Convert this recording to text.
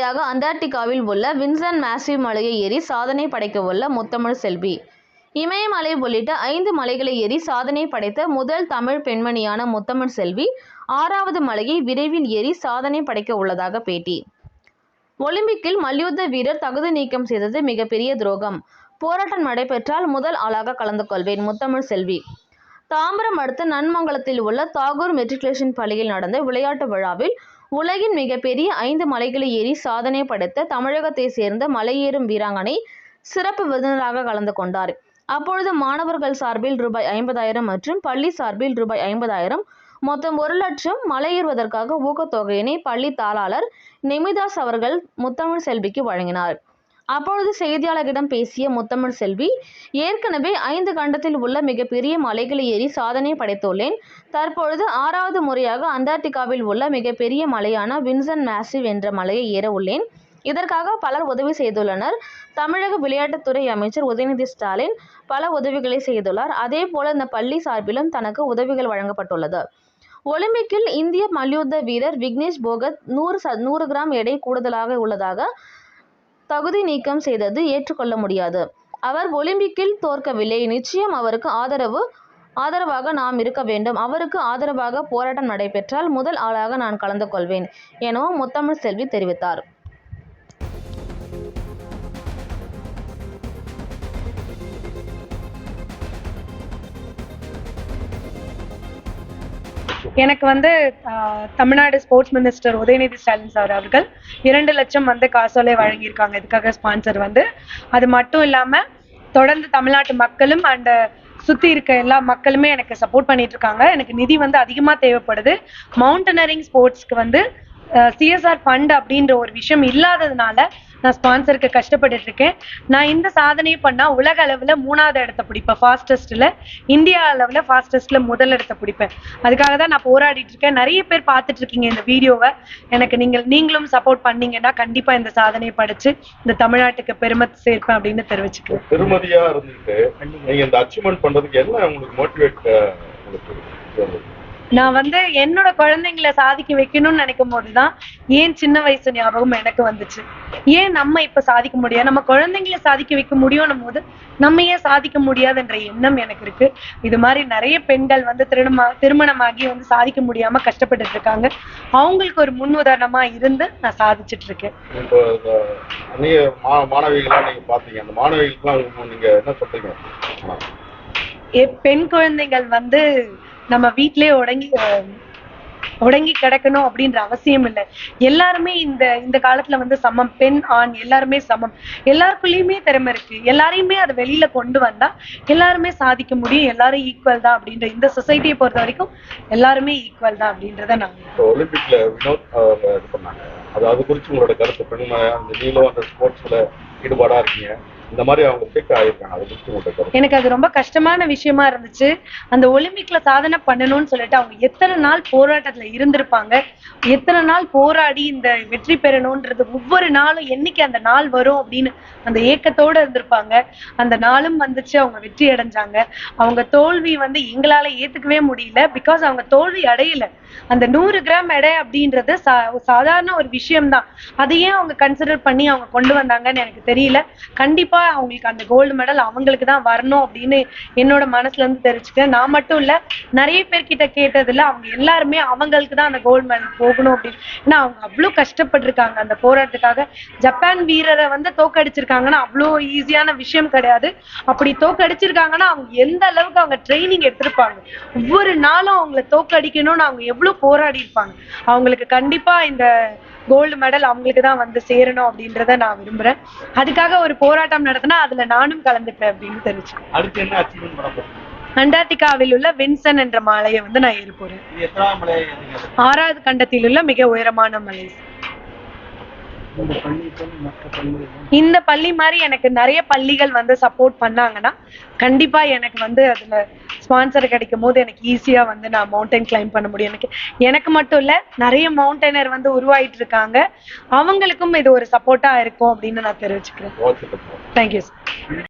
முறையாக அண்டார்டிகாவில் உள்ள Vinson massive மலையை ஏறி சாதனை படைக்கவுள்ள முத்தமிழ் செல்வி. இமயமலை உள்ளிட்ட 5 மலைகளை ஏறி சாதனை படைத்த முதல் தமிழ் பெண்மணியான முத்தமிழ் செல்வி 6வது மலையை விரைவில் ஏறி சாதனை படைக்க உள்ளதாக பேட்டி. ஒலிம்பிக்கில் மல்யுத்த வீரர் தகுதி நீக்கம் செய்தது மிகப்பெரிய துரோகம். போராட்டம் நடைபெற்றால் முதல் ஆளாக கலந்து கொள்வேன். முத்தமிழ் செல்வி. தாம்பரம் அடுத்த நன்மங்கலத்தில் உள்ள தாகூர் மெட்ரிகுலேஷன் பள்ளியில் நடந்த விளையாட்டு விழாவில் உலகின் மிகப்பெரிய 5 மலைகளை ஏறி சாதனை படைத்த தமிழகத்தை சேர்ந்த மலையேறும் வீராங்கனை சிறப்பு விருந்தினராக கலந்து கொண்டார். அப்பொழுது மாணவர்கள் சார்பில் ரூபாய் 50,000 மற்றும் பள்ளி சார்பில் ரூபாய் 50,000 மொத்தம் 1 லட்சம் மலையேறுவதற்காக ஊக்கத்தொகையினை பள்ளி தாளாளர் நெமிதாஸ் அவர்கள் முத்தமிழ் செல்விக்கு வழங்கினார். அப்பொழுது செய்தியாளர்களிடம் பேசிய முத்தமிழ் செல்வி, ஏற்கனவே 5 கண்டத்தில் உள்ள மிகப்பெரிய மலைகளை ஏறி சாதனை படைத்துள்ளேன். தற்பொழுது 6வது முறையாக அண்டார்டிகாவில் உள்ள மிகப்பெரிய மலையான வின்சன் மேசிவ் என்ற மலையை ஏற உள்ளேன். இதற்காக பலர் உதவி செய்துள்ளனர். தமிழக விளையாட்டுத்துறை அமைச்சர் உதயநிதி ஸ்டாலின் பல உதவிகளை செய்துள்ளார். அதே போல இந்த பள்ளி சார்பிலும் தனக்கு உதவிகள் வழங்கப்பட்டுள்ளது. ஒலிம்பிக்கில் இந்திய மல்யுத்த வீரர் விக்னேஷ் போகத் 100 கிராம் எடை கூடுதலாக உள்ளதாக தகுதி நீக்கம் செய்தது ஏற்றுக்கொள்ள முடியாது. அவர் ஒலிம்பிக்கில் தோற்கவில்லை. நிச்சயம் அவருக்கு ஆதரவாக நாம் இருக்க வேண்டும். அவருக்கு ஆதரவாக போராட்டம் நடைபெற்றால் முதல் ஆளாக நான் கலந்து கொள்வேன் எனவும் முத்தமிழ் செல்வி தெரிவித்தார். எனக்கு Tamil Nadu sports minister Udhayanidhi Stalin sir அவர்கள் 2 லட்சம் காசோலை வழங்கியிருக்காங்க. இதுக்காக ஸ்பான்சர் அது மட்டும் இல்லாம தொடர்ந்து தமிழ்நாட்டு மக்களும் அண்ட் சுத்தி இருக்க எல்லா மக்களுமே எனக்கு சப்போர்ட் பண்ணிட்டு இருக்காங்க. எனக்கு நிதி அதிகமா தேவைப்படுது. மவுண்டனரிங் ஸ்போர்ட்ஸ்க்கு சிஎஸ்ஆர் ஃபண்ட் அப்படின்ற ஒரு விஷயம் இல்லாததுனால நான் ஸ்பான்சருக்கு கஷ்டப்பட்டு இருக்கேன். நான் இந்த சாதனையை பண்ணா உலக அளவுல 3வது இடத்தை பிடிப்பேன் ஃபாஸ்டஸ்ட்ல, இந்தியா அளவுல ஃபாஸ்டஸ்ட்ல முதல் இடத்தை பிடிப்பேன். அதுக்காக தான் நான் போராடிட்டு இருக்கேன். நிறைய பேர் பார்த்துட்டு இருக்கீங்க இந்த வீடியோவை. எனக்கு நீங்களும் சப்போர்ட் பண்ணீங்கன்னா கண்டிப்பா இந்த சாதனையை படிச்சு இந்த தமிழ்நாட்டுக்கு பெருமை சேர்ப்பேன் அப்படின்னு தெரிவிச்சுக்கிறேன். பெருமதியா இருந்துட்டு நீங்க இந்த அச்சீவ்மெண்ட் பண்றதுக்கு என்ன உங்களுக்கு மோட்டிவேட்? நான் என்னோட குழந்தைங்களை சாதிக்க வைக்கணும்னு நினைக்கும் போதுதான் ஏன் சின்ன வயசு ஞாபகம் எனக்கு வந்துச்சு. ஏன் நம்ம இப்ப சாதிக்க முடியாது, நம்ம குழந்தைங்களை சாதிக்க வைக்க முடியும் போது நம்ம ஏன் சாதிக்க முடியாதுன்ற எண்ணம் எனக்கு இருக்கு. இது மாதிரி நிறைய பெண்கள் திருமணமாகி சாதிக்க முடியாம கஷ்டப்பட்டு இருக்காங்க. அவங்களுக்கு ஒரு முன் உதாரணமா இருந்து நான் சாதிச்சுட்டு இருக்கேன். மாணவிகளா நீங்க பாத்தீங்க, அந்த மாணவிகளுக்கு நீங்க என்ன சொல்றீங்க? பெண் குழந்தைகள் நம்ம வீட்டிலே உடங்கி கிடக்கணும் அப்படின்ற அவசியம் இல்லை. எல்லாருமே இந்த காலத்துல சமம். பெண் ஆண் எல்லாருமே சமம். எல்லாருக்குள்ளயுமே திறமை இருக்கு. எல்லாரையுமே அதை வெளியில கொண்டு வந்தா எல்லாருமே சாதிக்க முடியும். எல்லாரும் ஈக்குவல் தான் அப்படின்ற இந்த சொசைட்டியை பொறுத்த வரைக்கும் எல்லாருமே ஈக்குவல் தான் அப்படின்றத நான் ஒலிம்பிக்ல வினோத் இது பண்ணாங்க. அது குறிச்சு உங்களோட கருத்து? பெண்மை நீங்களும் அந்த ஸ்போர்ட்ஸ்ல ஈடுபாடா இருக்கீங்க, இந்த மாதிரி அவங்க கேட்க ஆயிருக்காங்க. எனக்கு அது ரொம்ப கஷ்டமான விஷயமா இருந்துச்சு. அந்த ஒலிம்பிக்ல சாதனை பண்ணணும்னு சொல்லிட்டு அவங்க எத்தனை நாள் போராட்டத்துல இருந்திருப்பாங்க, எத்தனை நாள் போராடி இந்த வெற்றி பெறணும்ன்றது ஒவ்வொரு நாளும் என்னைக்கு அந்த நாள் வரும் அப்படின்னு அந்த ஏக்கத்தோட இருந்திருப்பாங்க. அந்த நாளும் வந்துச்சு, அவங்க வெற்றி அடைஞ்சாங்க. அவங்க தோல்வி எங்களால ஏத்துக்கவே முடியல. பிகாஸ் அவங்க தோல்வி அடையல. அந்த 100 கிராம் எடை அப்படின்றது சாதாரண ஒரு விஷயம்தான். அதையே அவங்க கன்சிடர் பண்ணி அவங்க கொண்டு வந்தாங்கன்னு எனக்கு தெரியல. கண்டிப்பா அவங்களுக்கு அந்த கோல்டு மெடல் அவங்களுக்கு தான் வரணும் அப்படின்னு என்னோட மனசுல இருந்து தெரிஞ்சுக்கிறேன். நான் மட்டும் இல்ல, நிறைய பேர்கிட்ட கேட்டதுல அவங்க எல்லாருமே அவங்களுக்கு தான் அந்த கோல்டு மெடல் போகணும் அப்படின்னு. ஏன்னா அவங்க அவ்வளவு கஷ்டப்பட்டிருக்காங்க அந்த போராட்டத்துக்காக. ஜப்பான் வீரரை தோக்கடிச்சிருக்காங்கன்னா அவ்வளோ ஈஸியான விஷயம் கிடையாது. அப்படி தோக்கடிச்சிருக்காங்கன்னா அவங்க எந்த அளவுக்கு அவங்க ட்ரைனிங் எடுத்திருப்பாங்க, ஒவ்வொரு நாளும் அவங்களை தோக்கடிக்கணும்னு அவங்க எவ்வளவு போராடி இருப்பாங்க. அவங்களுக்கு கண்டிப்பா இந்த கோல்டு மெடல் அவங்களுக்கு தான் சேரணும் அப்படின்றத நான் விரும்புறேன். அதுக்காக ஒரு போராட்டம் நடத்தினா அதுல நானும் கலந்துப்பேன் அப்படின்னு தெரிவிச்சுக்கிறேன். அண்டார்டிகாவில் உள்ள வின்சன் என்ற மலையை நான் ஏற போறேன். 6வது கண்டத்தில் உள்ள மிக உயரமான மலை. இந்த பள்ளி மாதிரி எனக்கு நிறைய பள்ளிகள் சப்போர்ட் பண்ணாங்கன்னா கண்டிப்பா எனக்கு அதுல ஸ்பான்சர் கிடைக்கும் போது எனக்கு ஈஸியா நான் மவுண்டைன் கிளைம் பண்ண முடியும். எனக்கு மட்டும் இல்ல, நிறைய மவுண்டனர் உருவாயிட்டு இருக்காங்க. அவங்களுக்கும் இது ஒரு சப்போர்ட்டா இருக்கும் அப்படின்னு நான் தெரிவிச்சுக்கிறேன். Thank you sir.